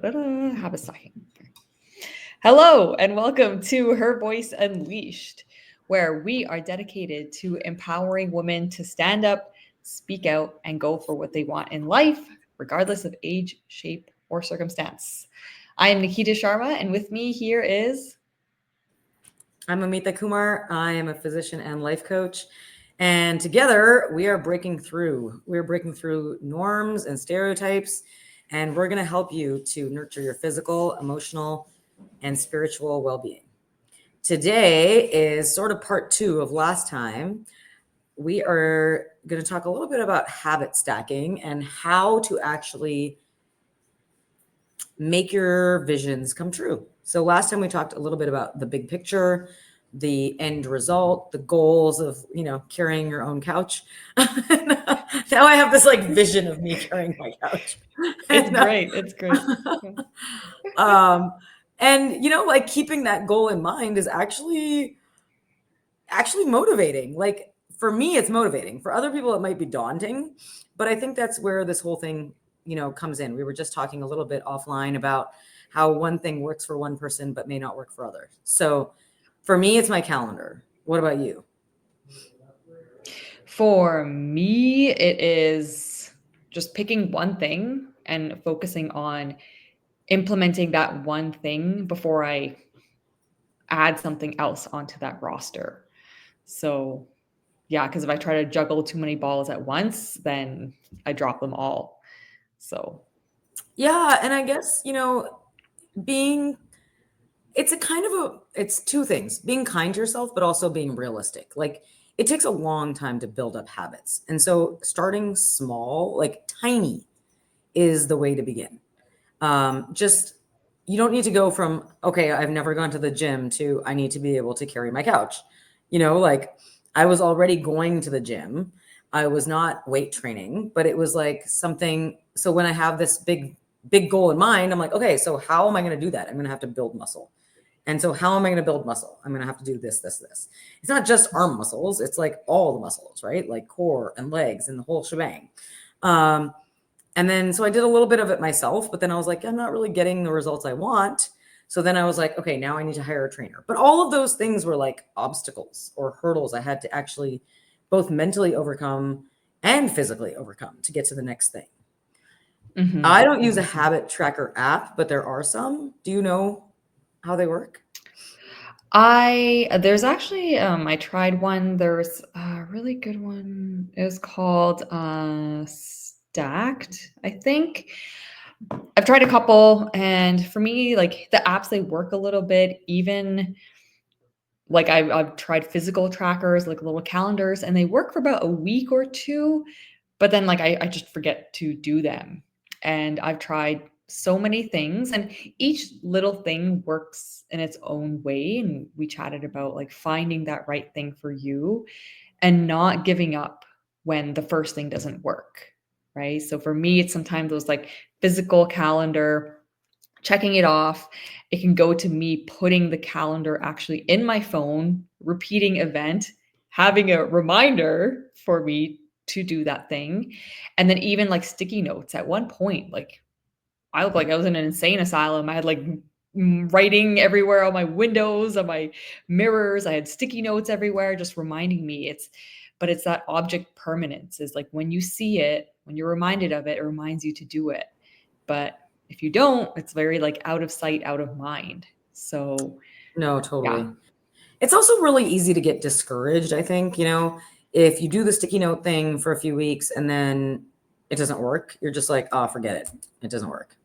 Habit stacking. Hello, and welcome to Her Voice Unleashed, where we are dedicated to empowering women to stand up, speak out, and go for what they want in life, regardless of age, shape, or circumstance. I am Nikita Sharma, and with me here is. I'm Amita Kumar. I am a physician and life coach. And together we are breaking through. We're breaking through norms and stereotypes. And we're going to help you to nurture your physical, emotional, and spiritual well being. Today is sort of part 2 of last time. We are going to talk a little bit about habit stacking and how to actually make your visions come true. So last time we talked a little bit about the big picture, the end result, the goals of, carrying your own couch. Now I have this vision of me carrying my couch. It's great. It's great. And keeping that goal in mind is actually motivating. Like for me, it's motivating. For other people, it might be daunting, but I think that's where this whole thing comes in. We were just talking a little bit offline about how one thing works for one person but may not work for others. So for me, it's my calendar. What about you? For me, it is just picking one thing and focusing on implementing that one thing before I add something else onto that roster. So yeah, because if I try to juggle too many balls at once, then I drop them all. So yeah, and I guess it's two things: being kind to yourself, but also being realistic. Like it takes a long time to build up habits, and so starting small, like tiny, is the way to begin. Just you don't need to go from, okay, I've never gone to the gym, to I need to be able to carry my couch. I was already going to the gym. I was not weight training, but it was like something. So when I have this big goal in mind, I'm like, okay, so how am I going to do that? I'm going to have to build muscle. And so how am I going to build muscle? I'm going to have to do this, this, this. It's not just arm muscles. It's like all the muscles, right? Like core and legs and the whole shebang. And then, so I did a little bit of it myself, but then I was like, I'm not really getting the results I want. So then I was like, okay, now I need to hire a trainer. But all of those things were like obstacles or hurdles I had to actually both mentally overcome and physically overcome to get to the next thing. Mm-hmm. I don't use a habit tracker app, but there are some. Do you know how they work? There's actually I tried one. There's a really good one. It was called Stacked, I think. I've tried a couple, and for me, like the apps, they work a little bit. Even like I've tried physical trackers, like little calendars, and they work for about a week or two, but then like I just forget to do them. And I've tried so many things, and each little thing works in its own way. And we chatted about like finding that right thing for you and not giving up when the first thing doesn't work. Right. So for me, it's sometimes those like physical calendar, checking it off. It can go to me putting the calendar actually in my phone, repeating event, having a reminder for me to do that thing. And then even like sticky notes. At one point, like I looked like I was in an insane asylum. I had like writing everywhere on my windows, on my mirrors. I had sticky notes everywhere, just reminding me. But it's that object permanence, is like when you see it, when you're reminded of it, it reminds you to do it. But if you don't, it's very like out of sight, out of mind. So no, totally. Yeah. It's also really easy to get discouraged, I think, if you do the sticky note thing for a few weeks and then it doesn't work, you're just like, oh, forget it. It doesn't work.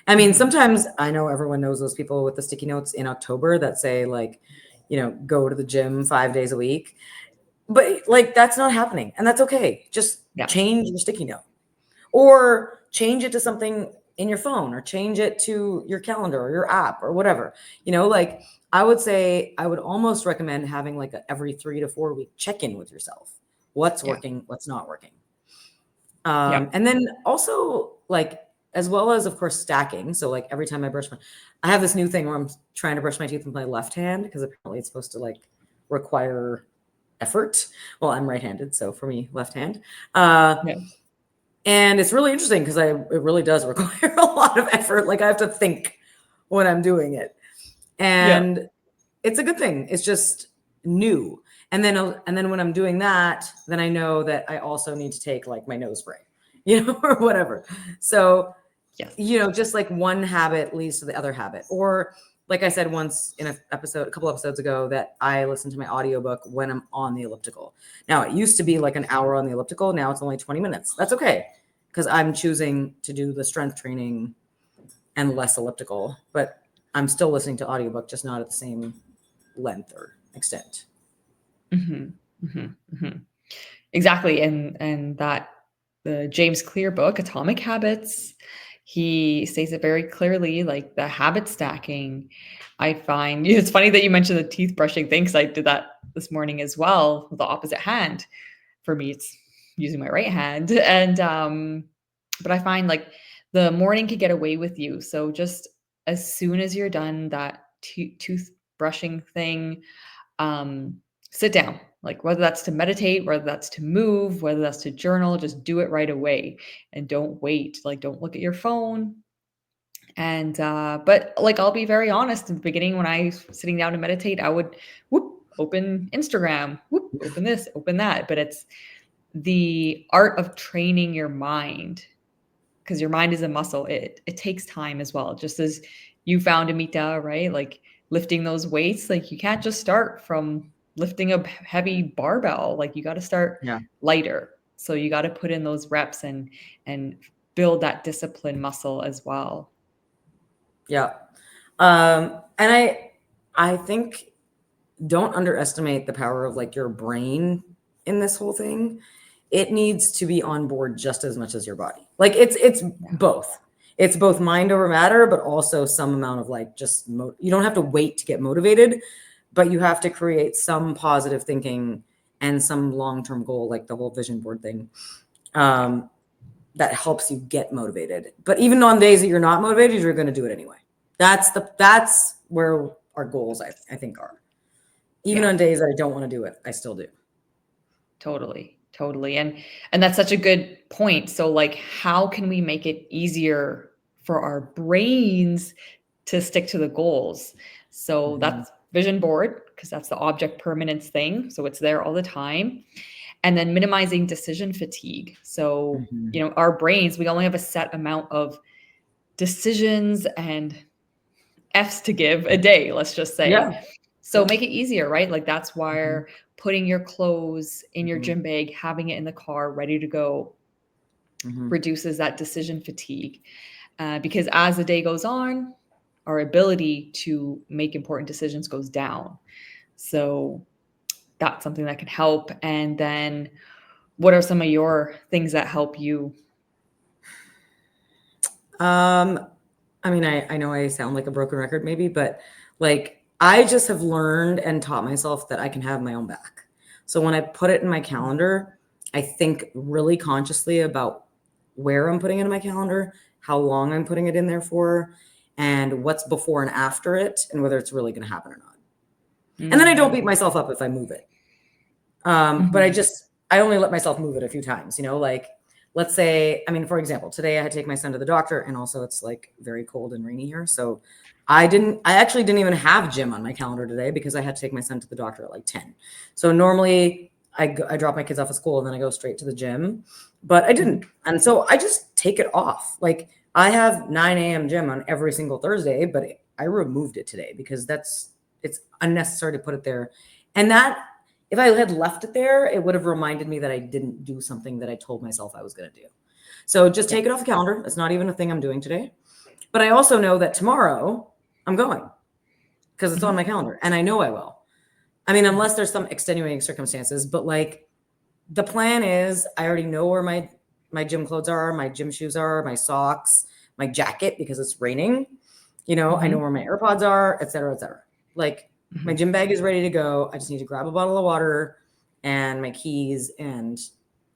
I mean, sometimes I know everyone knows those people with the sticky notes in October that say like, go to the gym 5 days a week, but like, that's not happening. And that's okay. Just change your sticky note or change it to something in your phone or change it to your calendar or your app or whatever, like I would say I would almost recommend having like a every 3 to 4 week check-in with yourself. What's working, what's not working. And then also like, as well as of course stacking. So like every time I have this new thing where I'm trying to brush my teeth with my left hand because apparently it's supposed to like require effort. Well, I'm right-handed, so for me, left hand. And it's really interesting because it really does require a lot of effort. Like I have to think when I'm doing it. Yeah. And it's a good thing. It's just new. And then when I'm doing that, then I know that I also need to take like my nose spray, or whatever. So, Yes. just like one habit leads to the other habit. Or like I said once in a couple episodes ago, that I listen to my audiobook when I'm on the elliptical. Now it used to be like an hour on the elliptical. Now it's only 20 minutes. That's okay. Because I'm choosing to do the strength training and less elliptical, but I'm still listening to audiobook, just not at the same length or extent. Exactly. And that the James Clear book, Atomic Habits, he states it very clearly, like the habit stacking. I find it's funny that you mentioned the teeth brushing thing, because I did that this morning as well with the opposite hand. For me, it's using my right hand. And but I find like the morning could get away with you. So just as soon as you're done that tooth brushing thing, um, sit down. Like whether that's to meditate, whether that's to move, whether that's to journal, just do it right away and don't wait. Like don't look at your phone. And but like I'll be very honest, in the beginning when I was sitting down to meditate, I would whoop open Instagram, whoop open this, open that. But it's the art of training your mind, because your mind is a muscle. It takes time as well. Just as you found, Amita, right? Like lifting those weights, like you can't just start from lifting a heavy barbell. Like you got to start Yeah. lighter. So you got to put in those reps and build that discipline muscle as well. Yeah. And I think don't underestimate the power of like your brain in this whole thing. It needs to be on board just as much as your body. Like it's both. It's both mind over matter, but also some amount of like just you don't have to wait to get motivated, but you have to create some positive thinking and some long-term goal, like the whole vision board thing. That helps you get motivated. But even on days that you're not motivated, you're going to do it anyway. That's where our goals I think are. Even on days that I don't want to do it, I still do. Totally. And that's such a good point. So like how can we make it easier for our brains to stick to the goals? So that's vision board, because that's the object permanence thing. So it's there all the time. And then minimizing decision fatigue. So, our brains, we only have a set amount of decisions and F's to give a day, let's just say. Yeah. So make it easier, right? Like that's why putting your clothes in your gym bag, having it in the car ready to go, reduces that decision fatigue. Because as the day goes on, our ability to make important decisions goes down. So that's something that can help. And then what are some of your things that help you? I mean, I know I sound like a broken record maybe, but like I just have learned and taught myself that I can have my own back. So when I put it in my calendar, I think really consciously about where I'm putting it in my calendar, how long I'm putting it in there for, and what's before and after it, and whether it's really going to happen or not. And then I don't beat myself up if I move it. But I only let myself move it a few times, like let's say, I mean, for example, today I had to take my son to the doctor, and also it's like very cold and rainy here. So I actually didn't even have gym on my calendar today because I had to take my son to the doctor at like 10. So normally I drop my kids off at school and then I go straight to the gym, but I didn't. And so I just take it off. Like I have 9 a.m. gym on every single Thursday, but I removed it today because it's unnecessary to put it there. And that, if I had left it there, it would have reminded me that I didn't do something that I told myself I was going to do. So just take it off the calendar. It's not even a thing I'm doing today. But I also know that tomorrow I'm going because it's on my calendar and I know I will. I mean, unless there's some extenuating circumstances, but like the plan is I already know where my gym clothes are, my gym shoes are, my socks, my jacket because it's raining. I know where my AirPods are, et cetera, et cetera. Like my gym bag is ready to go. I just need to grab a bottle of water and my keys, and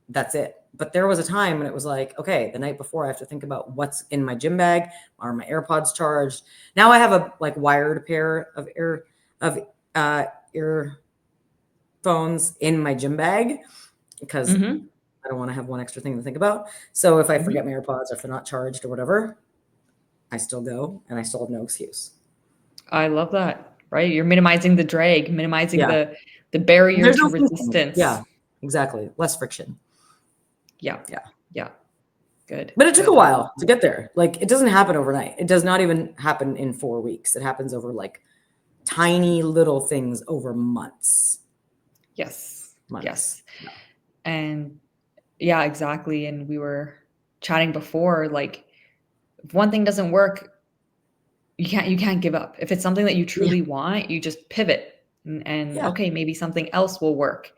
that's it. But there was a time when it was like, okay, the night before I have to think about what's in my gym bag. Are my AirPods charged? Now I have a like wired pair of earphones in my gym bag because I don't want to have one extra thing to think about. So if I Mhm. forget my AirPods or if they're not charged or whatever, I still go and I still have no excuse. I love that, right? You're minimizing the drag, minimizing Yeah. the barrier There's to no thinking. resistance. Yeah, exactly. Less friction. Yeah. Yeah. Yeah. Good. But it took a Good. I love while to that. get there. Like it doesn't happen overnight. It does not even happen in 4 weeks. It happens over like tiny little things over months. Yes. Months. Yes. And yeah, exactly. And we were chatting before, like if one thing doesn't work, you can't give up. If it's something that you Yeah. truly want, you just pivot and Yeah. okay, maybe something else will work.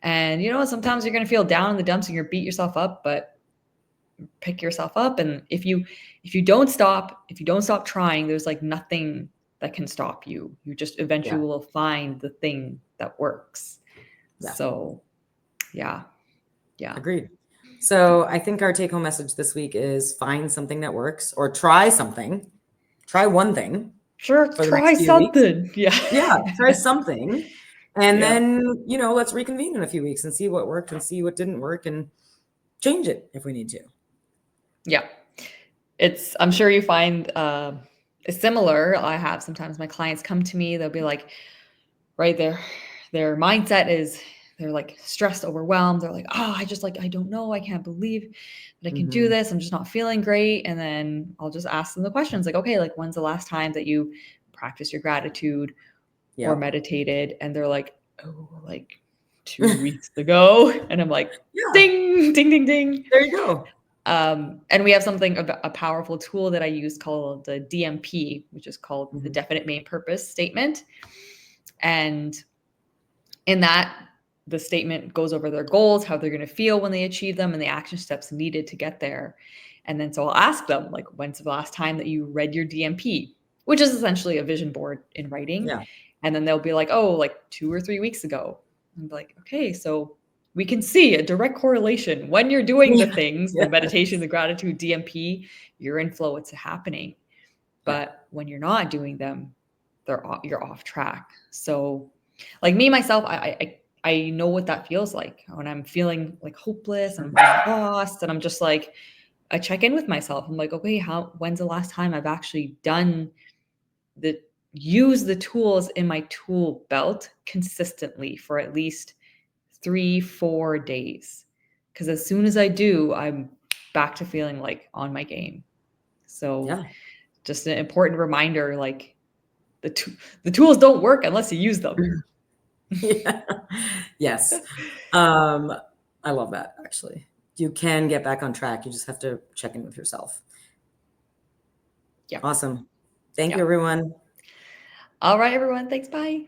And you know, sometimes you're gonna feel down in the dumps and you're beat yourself up, but pick yourself up. And if you don't stop trying, there's like nothing that can stop you. You just eventually Yeah. will find the thing that works. Yeah. So yeah, yeah. Agreed. So I think our take home message this week is find something that works or try something. Try one thing Sure, for the try next few weeks. something. Yeah. Yeah, try something. And Yeah. then, let's reconvene in a few weeks and see what worked and see what didn't work and change it if we need to. Yeah. I'm sure you find it's similar. I have sometimes my clients come to me, they'll be like, right, their mindset is they're like stressed, overwhelmed. They're like, oh, I don't know, I can't believe that I can do Mhm. this. I'm just not feeling great. And then I'll just ask them the questions like, okay, like when's the last time that you practiced your gratitude or Yep. meditated? And they're like, oh, like 2 weeks ago. And I'm like, Yeah, ding, ding, ding, ding. there you go. And we have something about a powerful tool that I use called the DMP, which is called the Mhm. definite main purpose statement. And in that, the statement goes over their goals, how they're going to feel when they achieve them, and the action steps needed to get there. And then so I'll ask them, like, when's the last time that you read your DMP, which is essentially a vision board in writing. Yeah. And then they'll be like, oh, like 2 or 3 weeks ago. I'm like, okay, so we can see a direct correlation. When you're doing the Yeah. things, the meditation, Yes. the gratitude, DMP, you're in flow, it's happening. Yeah. But when you're not doing them, you're off track. So like me myself, I know what that feels like when I'm feeling like hopeless and I'm feeling lost, and I'm just like I check in with myself. I'm like, okay, when's the last time I've actually done the use the tools in my tool belt consistently for at least 3-4 days? Because as soon as I do, I'm back to feeling like on my game. So Yeah. just an important reminder, like the tools don't work unless you use them. Yeah. Yes. Um, I love that actually. You can get back on track. You just have to check in with yourself. Yeah. Awesome. Thank you, Yeah. everyone. All right, everyone. Thanks. Bye.